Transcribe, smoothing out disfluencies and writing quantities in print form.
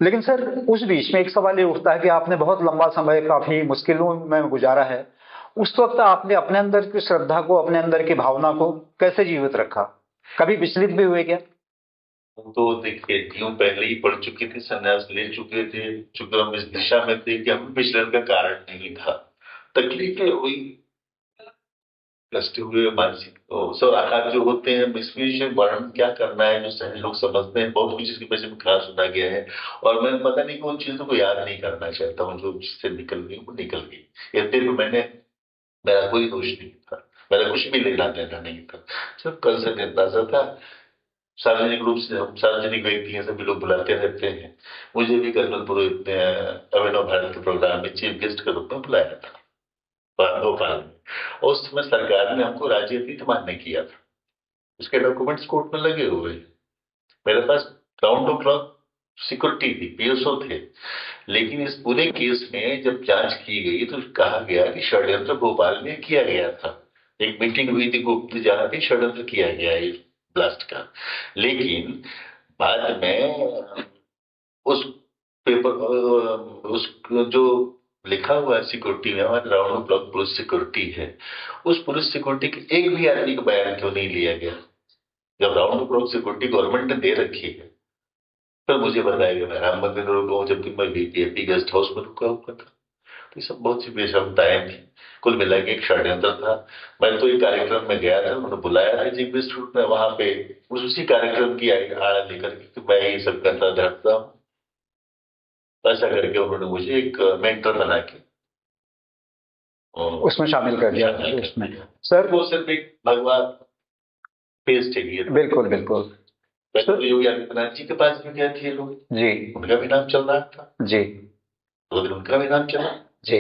लेकिन सर, उस बीच में एक सवाल ये उठता है कि आपने बहुत लंबा समय काफी मुश्किलों में गुजारा है। उस वक्त आपने अपने अंदर की श्रद्धा को, अपने अंदर की भावना को कैसे जीवित रखा? कभी विचलित भी हुए क्या? तो देखिए, यूं पहले ही पढ़ चुके थे, संन्यास ले चुके थे, चूंकि हम इस दिशा में थे कि हमें विचलन का कारण नहीं था। तकलीफें हुई, कष्ट हुए, मानसिक तो सब आघात जो होते हैं, इसमें वर्णन क्या करना है, जो सही लोग समझते हैं, बहुत कुछ इसके वजह में कहा सुना गया है। और मैं पता नहीं कौन चीजों को याद नहीं करना चाहता हूँ, जो जिससे निकल गई वो निकल गई। यद्यपि मेरा कोई दोष नहीं था, मेरा कुछ भी लेना देना नहीं था। सिर्फ कल से निर्दासा था। सार्वजनिक रूप से हम सार्वजनिक व्यक्ति हैं, सभी लोग बुलाते रहते हैं। मुझे भी कर्नल पुरोहित ने अभिनव भारत के प्रोग्राम में चीफ गेस्ट के रूप में बुलाया था, भोपाल में। और उस समय सरकार ने हमको राज्य मान्य किया था। उसके डॉक्यूमेंट्स कोर्ट में लगे हुए हैं। मेरे पास राउंड द क्लॉक सिक्योरिटी थी, पीएसओ थे। लेकिन इस पूरे केस में जब जांच की गई तो कहा गया कि षड्यंत्र भोपाल में किया गया था। एक मीटिंग हुई थी गुप्त, जहां पे षड्यंत्र किया गया है ब्लास्ट का। लेकिन बाद में उस पेपर, उस जो लिखा हुआ है सिक्योरिटी में, हमारे राउंड ब्लॉक पुलिस सिक्योरिटी है, उस पुलिस सिक्योरिटी के एक भी आदमी का बयान क्यों नहीं लिया गया? जब राउंड ब्लॉक सिक्योरिटी गवर्नमेंट ने दे रखी है, फिर मुझे बताया गया मैं राम मंदिर में रुका हूँ, जबकि मैं वीपीएपी गेस्ट हाउस में रुका हुआ था। तो ये सब बहुत सी बेशरमताएं थी। कुल मिला के एक षड्यंत्र था। मैं तो एक कार्यक्रम में गया था, उन्होंने बुलाया था चीफ गेस्ट में, वहां पे उसी कार्यक्रम की आड़ लेकर के कि मैं ये सब करता धरता हूँ। ऐसा करके उन्होंने मुझे एक मेंटर बना के उसमें शामिल कर दिया शामिल कर उसमें। दिया। सर, वो सिर्फ एक भगवान पेश चाहिए था। बिल्कुल बिल्कुल। पहले सर, तो योगी आदित्यनाथ जी के पास भी गए थे लोग, जी उनका भी नाम चल रहा था। जी दो दिन उनका भी नाम चला। जी।